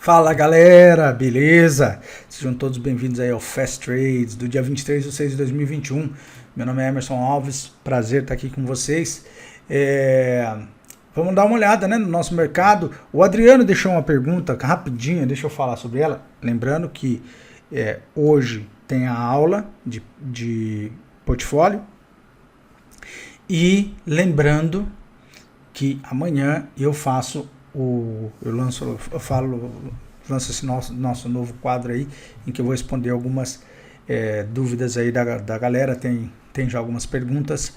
Fala galera, beleza? Sejam todos bem-vindos aí ao Fast Trades do dia 23/6/2021. Meu nome é Emerson Alves, prazer estar aqui com vocês. Vamos dar uma olhada, no nosso mercado. O Adriano deixou uma pergunta rapidinha, deixa eu falar sobre ela. Lembrando que hoje tem a aula de portfólio. E lembrando que amanhã eu lanço esse nosso novo quadro aí, em que eu vou responder algumas dúvidas aí da galera, tem já algumas perguntas,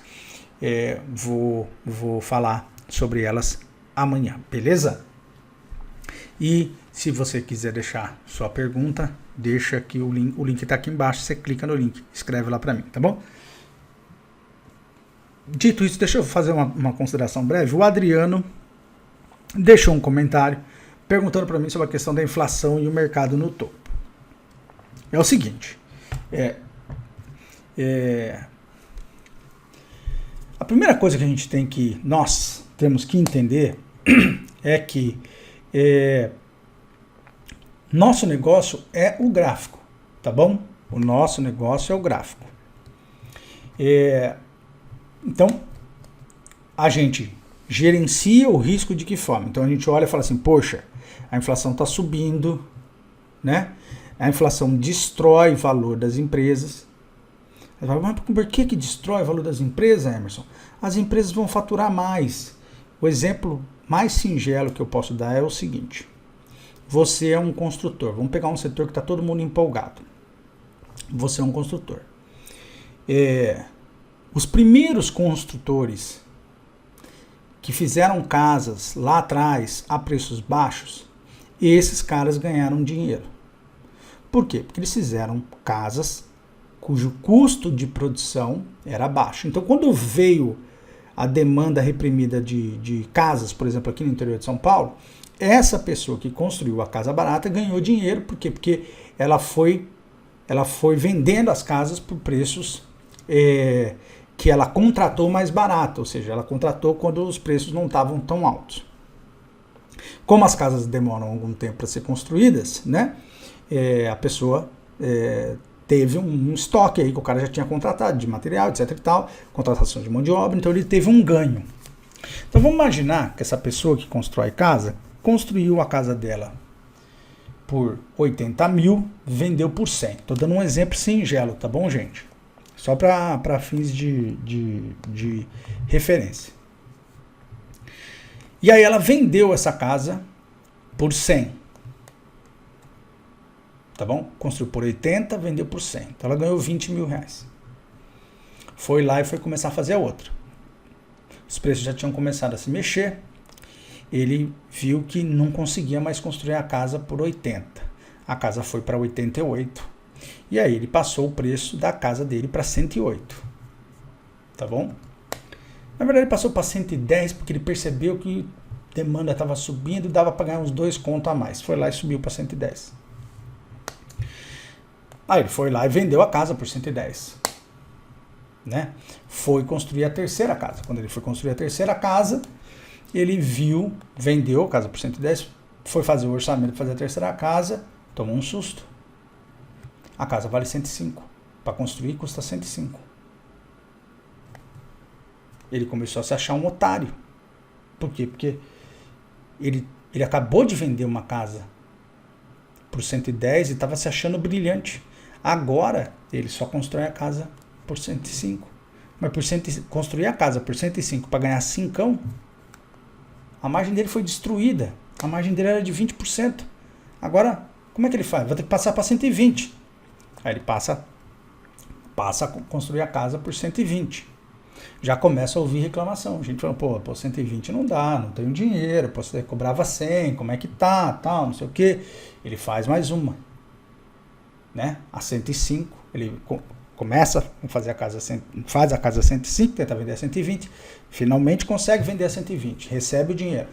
vou falar sobre elas amanhã, beleza? E se você quiser deixar sua pergunta, deixa aqui o link está aqui embaixo, você clica no link, escreve lá para mim, tá bom? Dito isso, deixa eu fazer uma consideração breve. O Adriano deixou um comentário perguntando para mim sobre a questão da inflação e o mercado no topo. É o seguinte, a primeira coisa que nós temos que entender é que nosso negócio é o gráfico, tá bom? O nosso negócio é o gráfico. Então, a gente gerencia o risco de que forma? Então a gente olha e fala assim, poxa, a inflação está subindo, né? A inflação destrói o valor das empresas. Mas por que destrói o valor das empresas, Emerson? As empresas vão faturar mais. O exemplo mais singelo que eu posso dar é o seguinte. Você é um construtor. Vamos pegar um setor que está todo mundo empolgado. Você é um construtor. Os primeiros construtores que fizeram casas lá atrás a preços baixos, esses caras ganharam dinheiro. Por quê? Porque eles fizeram casas cujo custo de produção era baixo. Então, quando veio a demanda reprimida de casas, por exemplo, aqui no interior de São Paulo, essa pessoa que construiu a casa barata ganhou dinheiro. Por quê? Porque ela foi vendendo as casas por preços que ela contratou mais barato, ou seja, ela contratou quando os preços não estavam tão altos. Como as casas demoram algum tempo para ser construídas, né, a pessoa teve um estoque aí que o cara já tinha contratado de material, etc e tal, contratação de mão de obra, então ele teve um ganho. Então vamos imaginar que essa pessoa que constrói casa, construiu a casa dela por 80 mil, vendeu por 100. Estou dando um exemplo singelo, tá bom, gente? Só para fins de referência. E aí ela vendeu essa casa por 100. Tá bom? Construiu por 80, vendeu por 100. Então ela ganhou 20 mil reais. Foi lá e foi começar a fazer a outra. Os preços já tinham começado a se mexer. Ele viu que não conseguia mais construir a casa por 80. A casa foi para 88. E aí ele passou o preço da casa dele para 108. Tá bom? Na verdade ele passou para 110 porque ele percebeu que a demanda estava subindo e dava para ganhar uns 2 contos a mais. Foi lá e subiu para 110. Aí ele foi lá e vendeu a casa por 110. Né? Foi construir a terceira casa. Quando ele foi construir a terceira casa, ele vendeu a casa por 110, foi fazer o orçamento para fazer a terceira casa, tomou um susto. A casa vale 105. Para construir custa 105. Ele começou a se achar um otário. Por quê? Porque ele acabou de vender uma casa por 110 e estava se achando brilhante. Agora ele só constrói a casa por 105. Mas construir a casa por 105 para ganhar 5, a margem dele foi destruída. A margem dele era de 20%. Agora, como é que ele faz? Vai ter que passar para 120. Aí ele passa a construir a casa por 120. Já começa a ouvir reclamação. A gente fala, pô, 120 não dá, não tenho dinheiro, você cobrava 100, como é que tá, tal, não sei o quê. Ele faz mais uma, né? A 105, ele começa a fazer faz a casa 105, tenta vender a 120, finalmente consegue vender a 120, recebe o dinheiro.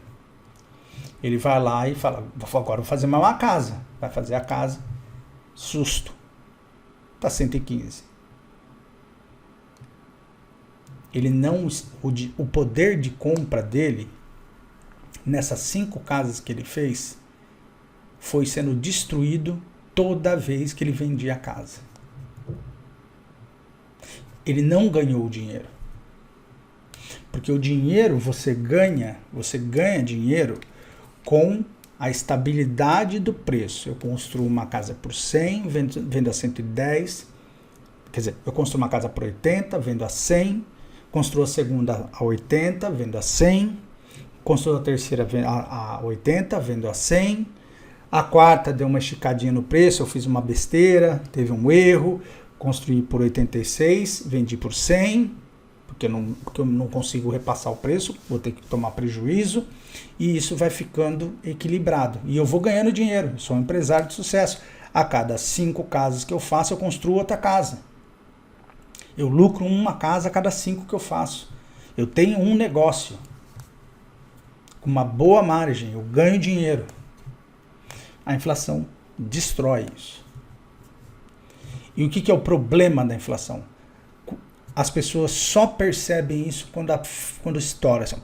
Ele vai lá e fala, agora vou fazer mais uma casa. Vai fazer a casa, susto. Está 115. O poder de compra dele, nessas 5 casas que ele fez, foi sendo destruído toda vez que ele vendia a casa. Ele não ganhou o dinheiro. Porque o dinheiro você ganha dinheiro com a estabilidade do preço. Eu construo uma casa por 100, vendo a 110. Quer dizer, eu construo uma casa por 80, vendo a 100. Construo a segunda a 80, vendo a 100. Construo a terceira a 80, vendo a 100. A quarta deu uma esticadinha no preço, eu fiz uma besteira, teve um erro. Construí por 86, vendi por 100. Porque eu não consigo repassar o preço, vou ter que tomar prejuízo, e isso vai ficando equilibrado. E eu vou ganhando dinheiro, eu sou um empresário de sucesso. A cada 5 casas que eu faço, eu construo outra casa. Eu lucro uma casa a cada 5 que eu faço. Eu tenho um negócio com uma boa margem, eu ganho dinheiro. A inflação destrói isso. E o que é o problema da inflação? As pessoas só percebem isso quando estoura. Assim,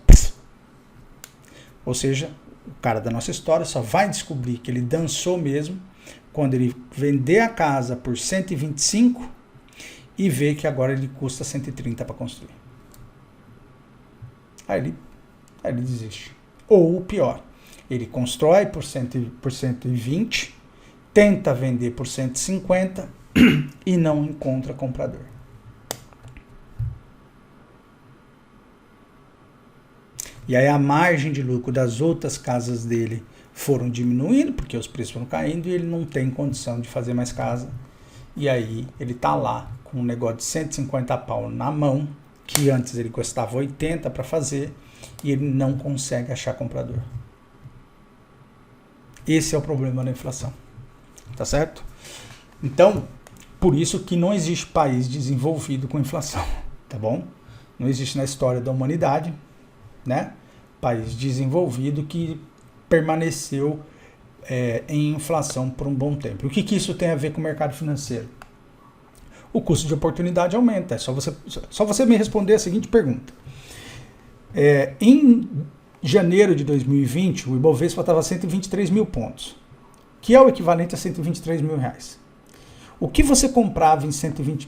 ou seja, o cara da nossa história só vai descobrir que ele dançou mesmo quando ele vender a casa por 125 e ver que agora ele custa 130 para construir. Aí ele desiste. Ou o pior, ele constrói por 120, tenta vender por 150 e não encontra comprador. E aí a margem de lucro das outras casas dele foram diminuindo, porque os preços foram caindo e ele não tem condição de fazer mais casa. E aí ele tá lá com um negócio de 150 pau na mão, que antes ele custava 80 para fazer, e ele não consegue achar comprador. Esse é o problema da inflação. Tá certo? Então, por isso que não existe país desenvolvido com inflação, tá bom? Não existe na história da humanidade, né? País desenvolvido que permaneceu em inflação por um bom tempo. O que isso tem a ver com o mercado financeiro? O custo de oportunidade aumenta. É só você me responder a seguinte pergunta. Em janeiro de 2020, o Ibovespa estava a 123 mil pontos, que é o equivalente a 123 mil reais. O que você comprava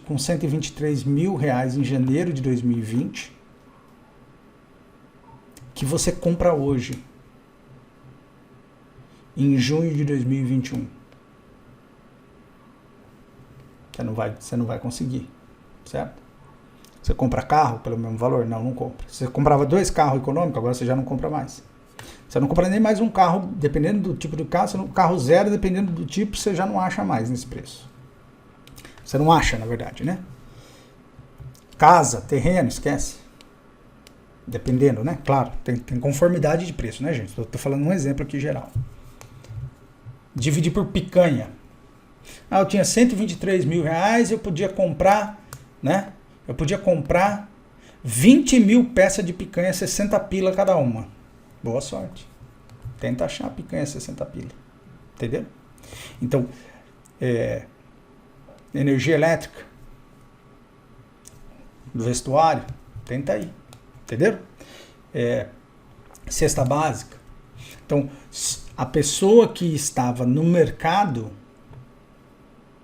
com 123 mil reais em janeiro de 2020, que você compra hoje, em junho de 2021? Você não vai conseguir, certo? Você compra carro pelo mesmo valor? Não compra. Você comprava 2 carros econômicos, agora você já não compra mais. Você não compra nem mais um carro, dependendo do tipo do carro, carro zero, dependendo do tipo, você já não acha mais nesse preço. Você não acha, na verdade, né? Casa, terreno, esquece. Dependendo, né? Claro, tem conformidade de preço, né, gente? Estou falando um exemplo aqui geral. Dividir por picanha. Eu tinha 123 mil reais, eu podia comprar, né? Eu podia comprar 20 mil peças de picanha, 60 pila cada uma. Boa sorte. Tenta achar a picanha 60 pila. Entendeu? Então, energia elétrica, do vestuário, tenta aí. Entenderam? Cesta básica. Então, a pessoa que estava no mercado,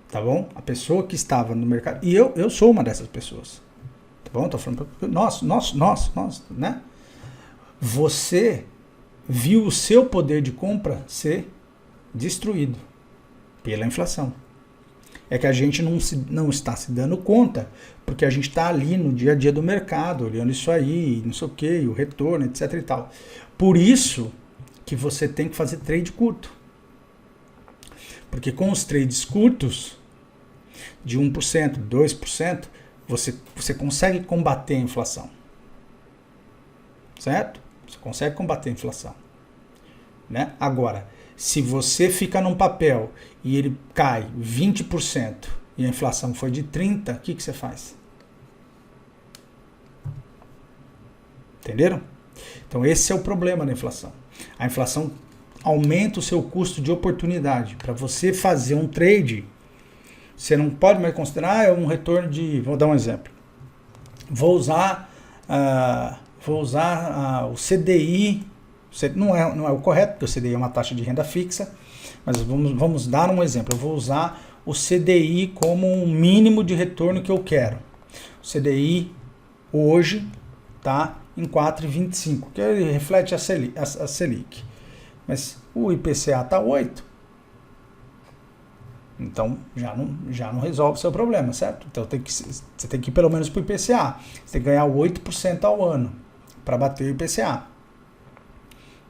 tá bom? A pessoa que estava no mercado, e eu sou uma dessas pessoas, tá bom? Tô falando pra nós, né? Você viu o seu poder de compra ser destruído pela inflação. É que a gente não está se dando conta, porque a gente está ali no dia a dia do mercado, olhando isso aí, não sei o que, o retorno, etc e tal. Por isso que você tem que fazer trade curto. Porque com os trades curtos, de 1%, 2%, você consegue combater a inflação. Certo? Você consegue combater a inflação. Né? Agora, se você fica num papel e ele cai 20% e a inflação foi de 30%, o que você faz? Entenderam? Então esse é o problema da inflação. A inflação aumenta o seu custo de oportunidade. Para você fazer um trade, você não pode mais considerar um retorno de... Vou dar um exemplo. Vou usar o CDI... Não é o correto, porque o CDI é uma taxa de renda fixa, mas vamos dar um exemplo. Eu vou usar o CDI como um mínimo de retorno que eu quero. O CDI hoje está em 4,25, que ele reflete a Selic. Mas o IPCA está 8. Então já não resolve o seu problema, certo? Então você tem que ir pelo menos para o IPCA. Você tem que ganhar 8% ao ano para bater o IPCA.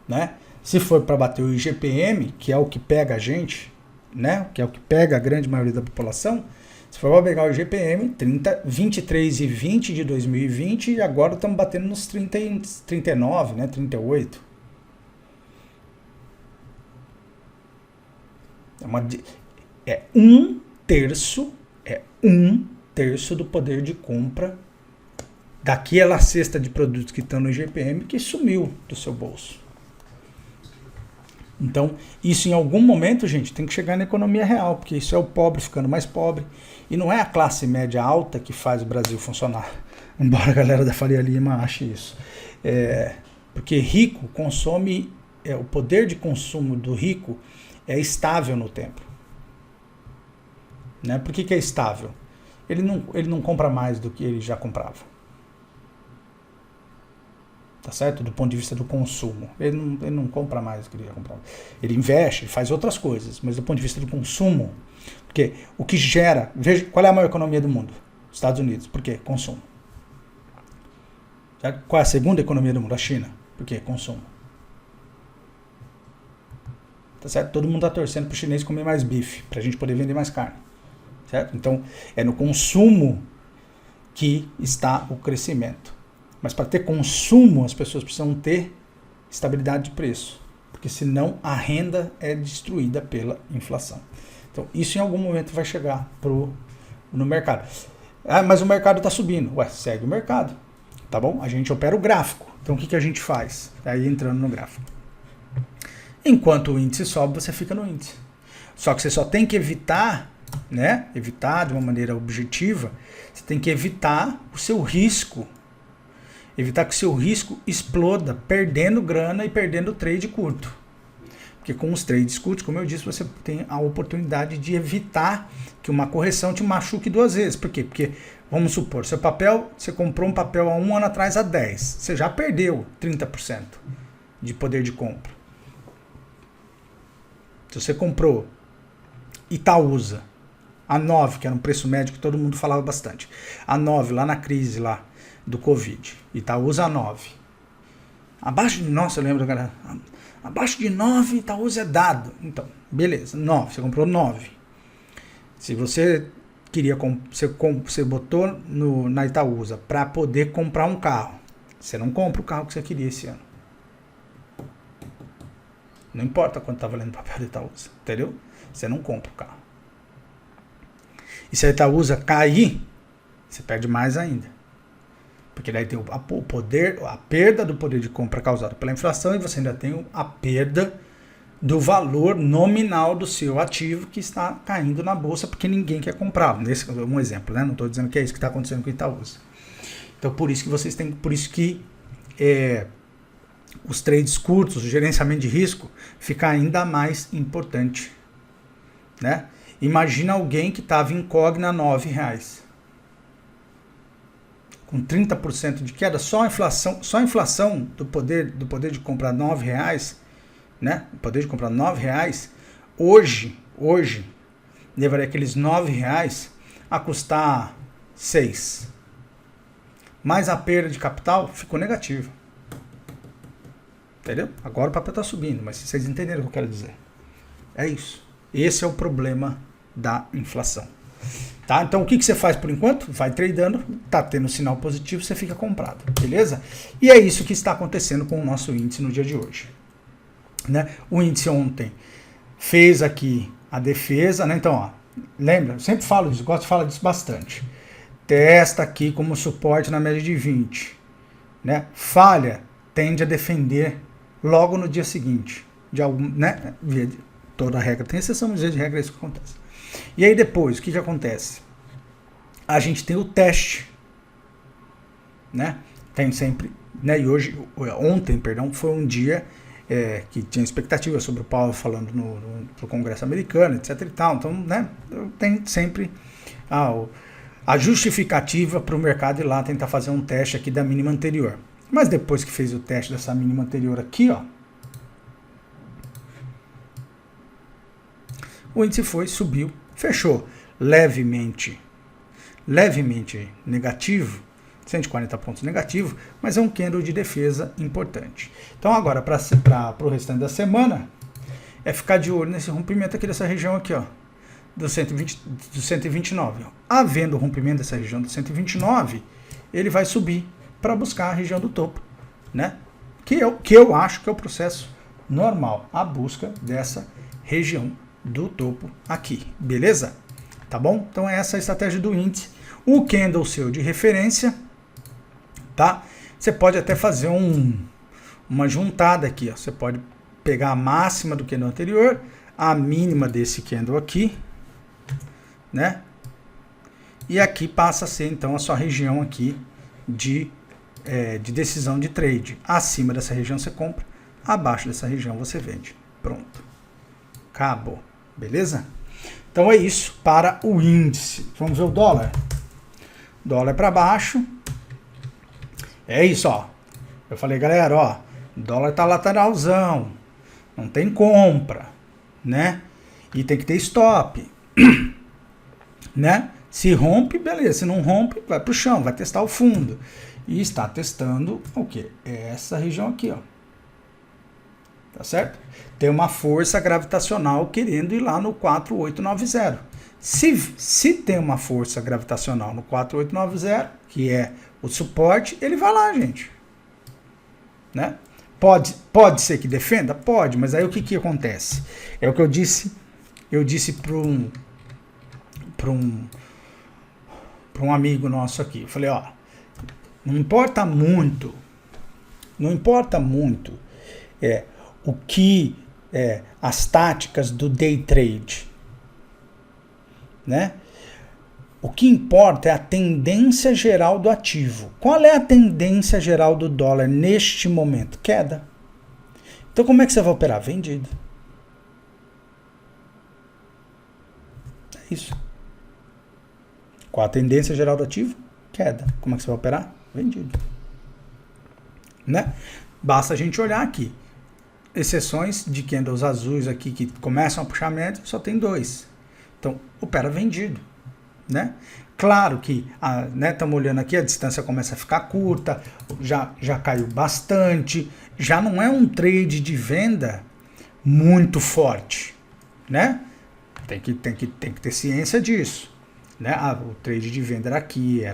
Né? Se for para bater o IGPM, que é o que pega a gente, né? Que é o que pega a grande maioria da população, se for para pegar o IGPM, 23,20 de 2020 e agora estamos batendo nos 39, né? 38. É um terço do poder de compra daquela cesta de produtos que estão no IGPM que sumiu do seu bolso. Então, isso em algum momento, gente, tem que chegar na economia real, porque isso é o pobre ficando mais pobre. E não é a classe média alta que faz o Brasil funcionar, embora a galera da Faria Lima ache isso. Porque rico consome, o poder de consumo do rico é estável no tempo. Né? Por que é estável? Ele não compra mais do que ele já comprava. Tá certo? Do ponto de vista do consumo. Ele não compra mais do que ele já comprava. Ele investe, ele faz outras coisas, mas do ponto de vista do consumo, porque o que gera... Veja, qual é a maior economia do mundo? Estados Unidos. Por quê? Consumo. Certo? Qual é a segunda economia do mundo? A China. Por quê? Consumo. Tá certo? Todo mundo tá torcendo pro chinês comer mais bife, pra gente poder vender mais carne. Certo? Então, é no consumo que está o crescimento. Mas para ter consumo, as pessoas precisam ter estabilidade de preço, porque senão a renda é destruída pela inflação. Então, isso em algum momento vai chegar no mercado. Mas o mercado está subindo. Segue o mercado. Tá bom? A gente opera o gráfico. Então, o que a gente faz? Aí entrando no gráfico. Enquanto o índice sobe, você fica no índice. Só que você só tem que evitar, né? Evitar de uma maneira objetiva, você tem que evitar o seu risco. Evitar que o seu risco exploda, perdendo grana e perdendo trade curto. Porque com os trades curtos, como eu disse, você tem a oportunidade de evitar que uma correção te machuque duas vezes. Por quê? Porque, vamos supor, você comprou um papel há um ano atrás a 10. Você já perdeu 30% de poder de compra. Se você comprou Itaúsa a 9, que era um preço médio que todo mundo falava bastante. A 9, lá na crise lá do Covid. Itaúsa a 9. Abaixo de... Nossa, eu lembro, galera. Abaixo de 9, Itaúsa é dado. Então, beleza. 9. Você comprou 9. Se você queria... Você botou na Itaúsa para poder comprar um carro. Você não compra o carro que você queria esse ano. Não importa quanto está valendo o papel da Itaúsa. Entendeu? Você não compra o carro. E se a Itaúsa cair, você perde mais ainda. Porque daí tem a perda do poder de compra causada pela inflação e você ainda tem a perda do valor nominal do seu ativo que está caindo na bolsa porque ninguém quer comprar. Esse é um exemplo, né? Não estou dizendo que é isso que está acontecendo com o Itaúsa. Então por isso que os trades curtos, o gerenciamento de risco fica ainda mais importante, né? Imagina alguém que estava incógnito a R$9. Com 30% de queda, só a inflação do poder de comprar R$9, né? O poder de comprar R$9, hoje levaria aqueles R$9 a custar 6. Mas a perda de capital ficou negativa. Entendeu? Agora o papel está subindo, mas vocês entenderam o que eu quero dizer. É isso. Esse é o problema da inflação. Tá? Então o que você faz por enquanto? Vai tradando, tá tendo sinal positivo, você fica comprado, beleza? E é isso que está acontecendo com o nosso índice no dia de hoje. Né? O índice ontem fez aqui a defesa, né? Então, ó, lembra? Eu sempre falo disso, gosto de falar disso bastante. Testa aqui como suporte na média de 20. Né? Falha, tende a defender logo no dia seguinte. De algum, né? Toda regra tem exceção, mas de regra é isso que acontece. E aí depois, o que acontece? A gente tem o teste, né? Tem sempre, né? E ontem, foi um dia que tinha expectativa sobre o Powell falando no Congresso americano, etc. e tal. Então, né, tem sempre a justificativa para o mercado ir lá tentar fazer um teste aqui da mínima anterior. Mas depois que fez o teste dessa mínima anterior aqui, ó, o índice subiu, fechou levemente negativo, 140 pontos negativo, mas é um candle de defesa importante. Então agora, para o restante da semana, é ficar de olho nesse rompimento aqui dessa região aqui, ó, do 129. Ó. Havendo o rompimento dessa região do 129, ele vai subir para buscar a região do topo, né? Que eu acho que é o processo normal, a busca dessa região do topo aqui, beleza? Tá bom? Então essa é a estratégia do índice. O candle seu de referência, tá? Você pode até fazer uma juntada aqui, ó. Você pode pegar a máxima do candle anterior, a mínima desse candle aqui, né? E aqui passa a ser então a sua região aqui de decisão de trade. Acima dessa região você compra, abaixo dessa região você vende. Pronto. Acabou. Beleza? Então é isso para o índice. Vamos ver o dólar. Dólar para baixo. É isso, ó. Eu falei, galera, ó, o dólar tá lateralzão. Não tem compra, né? E tem que ter stop. Né? Se rompe, beleza. Se não rompe, vai pro chão, vai testar o fundo. E está testando o quê? Essa região aqui, ó. Tá certo? Tem uma força gravitacional querendo ir lá no 4890. Se tem uma força gravitacional no 4890, que é o suporte, ele vai lá, gente. Né? Pode ser que defenda? Pode, mas aí o que acontece? É o que eu disse para um amigo nosso aqui. Eu falei, ó, não importa muito o que as táticas do day trade, né? O que importa é a tendência geral do ativo. Qual é a tendência geral do dólar neste momento? Queda. Então como é que você vai operar? Vendido. É isso. Qual a tendência geral do ativo? Queda. Como é que você vai operar? Vendido. Né? Basta a gente olhar aqui. Exceções de candles azuis aqui que começam a puxar médio, só tem 2. Então, opera vendido. Né? Claro que estamos olhando aqui, a distância começa a ficar curta, já caiu bastante, já não é um trade de venda muito forte, né? Tem que ter ciência disso, né? O trade de venda era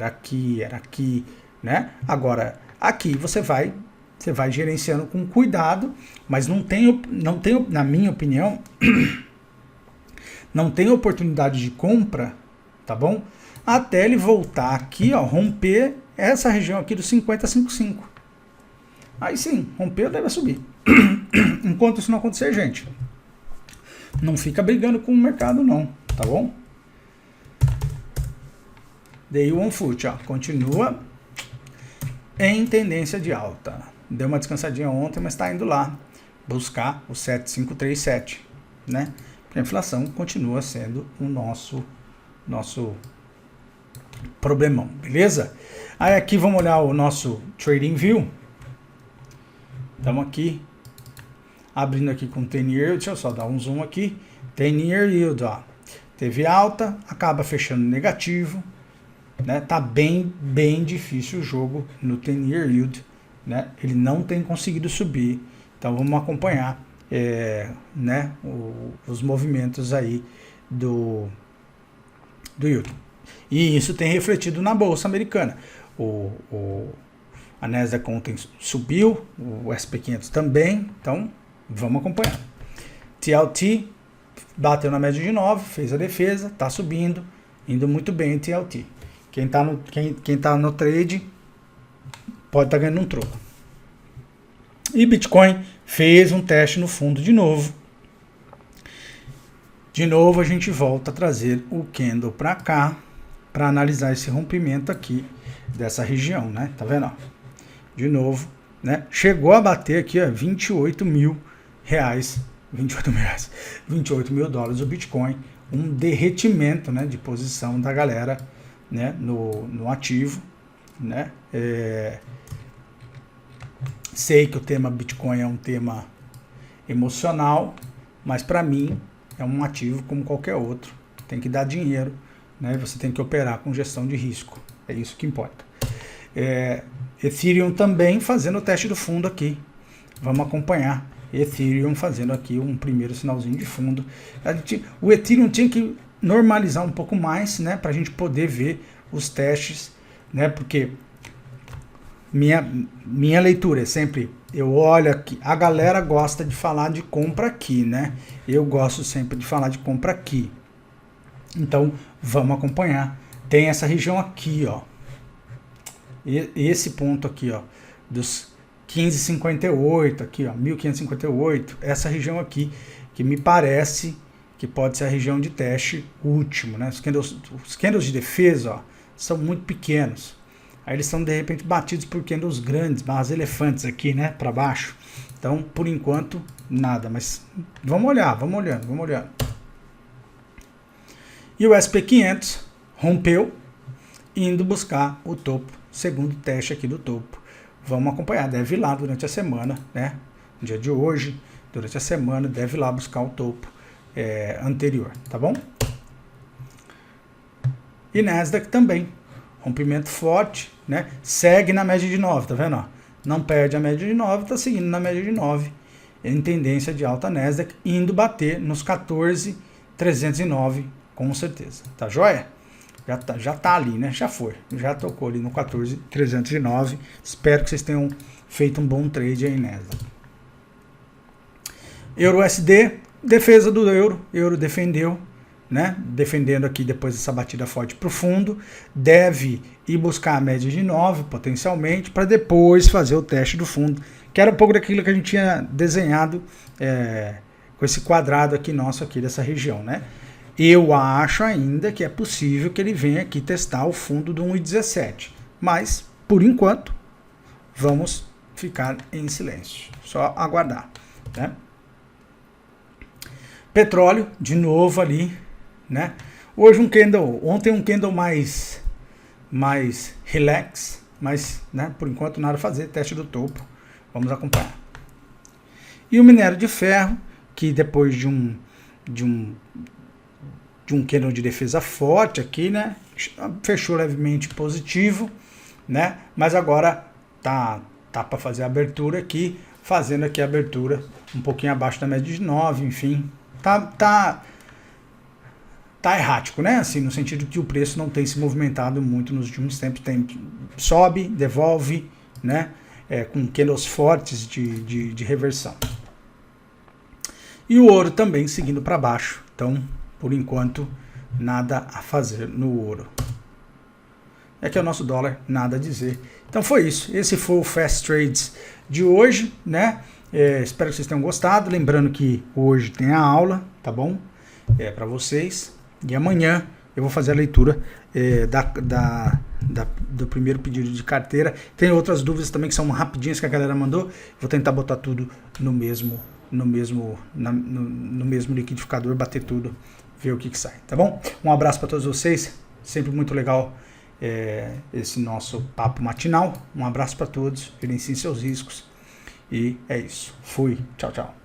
aqui, né? Agora, aqui você vai gerenciando com cuidado, mas não tem, na minha opinião, não tem oportunidade de compra, tá bom? Até ele voltar aqui, ó, romper essa região aqui do 50,55. Aí sim, rompeu, deve subir. Enquanto isso não acontecer, gente, não fica brigando com o mercado não, tá bom? Day One Foot, ó, continua em tendência de alta. Deu uma descansadinha ontem, mas está indo lá buscar o 7537, né? Porque a inflação continua sendo o nosso problemão, beleza? Aí aqui vamos olhar o nosso Trading View. Estamos aqui abrindo aqui com 10 Year, deixa eu só dar um zoom aqui. 10 Year Yield, ó. Teve alta, acaba fechando negativo, né? Tá bem difícil o jogo no 10 Year Yield, né? Ele não tem conseguido subir. Então vamos acompanhar né, os movimentos aí do yield. E isso tem refletido na bolsa americana. A Nasdaq ontem subiu, o SP500 também, então vamos acompanhar. TLT bateu na média de 9, fez a defesa, está subindo, indo muito bem o TLT. Quem tá no trade pode estar ganhando um troco. E Bitcoin fez um teste no fundo de novo. De novo a gente volta a trazer o candle para cá para analisar esse rompimento aqui dessa região, né? Tá vendo? De novo né? Chegou a bater aqui, ó, 28 mil reais, 28 mil dólares o Bitcoin, um derretimento, né, de posição da galera, né, no ativo, né? Sei que o tema Bitcoin é um tema emocional, mas para mim é um ativo como qualquer outro. Tem que dar dinheiro, né? Você tem que operar com gestão de risco. É isso que importa. Ethereum também fazendo o teste do fundo aqui. Vamos acompanhar. Ethereum fazendo aqui um primeiro sinalzinho de fundo. O Ethereum tinha que normalizar um pouco mais, né? Para a gente poder ver os testes, né? Porque minha leitura é sempre, eu olho aqui, a galera gosta de falar de compra aqui, né? Eu gosto sempre de falar de compra aqui. Então, vamos acompanhar. Tem essa região aqui, ó. Esse ponto aqui, ó, dos 15,58 aqui, ó, 1558, essa região aqui, que me parece que pode ser a região de teste último, né? Os candles de defesa, ó, são muito pequenos. Aí eles são de repente batidos por candles grandes, barras elefantes aqui, né, para baixo. Então, por enquanto, nada, mas vamos olhar, vamos olhando. E o SP500 rompeu, indo buscar o topo, segundo teste aqui do topo. Vamos acompanhar, deve ir lá durante a semana, né? No dia de hoje, durante a semana, deve ir lá buscar o topo anterior, tá bom? E Nasdaq também, rompimento forte, né? Segue na média de 9, tá vendo? Ó? Não perde a média de 9, tá seguindo na média de 9, em tendência de alta Nasdaq, indo bater nos 14.309, com certeza, tá joia? Já tá ali, né? Já já tocou ali no 14.309. Espero que vocês tenham feito um bom trade aí nessa. Euro-USD, defesa do euro defendeu, né? Defendendo aqui depois dessa batida forte para o fundo, deve ir buscar a média de 9 potencialmente, para depois fazer o teste do fundo, que era um pouco daquilo que a gente tinha desenhado com esse quadrado aqui nosso aqui dessa região, né? Eu acho ainda que é possível que ele venha aqui testar o fundo do 1,17. Mas, por enquanto, vamos ficar em silêncio. Só aguardar, né? Petróleo, de novo ali, né? Hoje ontem um candle mais relax, mas, né, por enquanto nada a fazer, teste do topo. Vamos acompanhar. E o minério de ferro, que depois de um candle de defesa forte aqui, né? Fechou levemente positivo, né? Mas agora tá para fazer a abertura aqui, fazendo aqui a abertura um pouquinho abaixo da média de 9, enfim. Tá errático, né? Assim, no sentido que o preço não tem se movimentado muito nos últimos tempos, sobe, devolve, né? Com candles fortes de reversão. E o ouro também seguindo para baixo, então por enquanto, nada a fazer no ouro. Aqui é o nosso dólar, nada a dizer. Então foi isso. Esse foi o Fast Trades de hoje, né? Espero que vocês tenham gostado. Lembrando que hoje tem a aula, tá bom? Para vocês. E amanhã eu vou fazer a leitura do primeiro pedido de carteira. Tem outras dúvidas também que são rapidinhas que a galera mandou. Vou tentar botar tudo no mesmo liquidificador, bater tudo, ver o que sai, tá bom? Um abraço para todos vocês, sempre muito legal esse nosso papo matinal. Um abraço para todos, gerenciem seus riscos e é isso. Fui, tchau, tchau.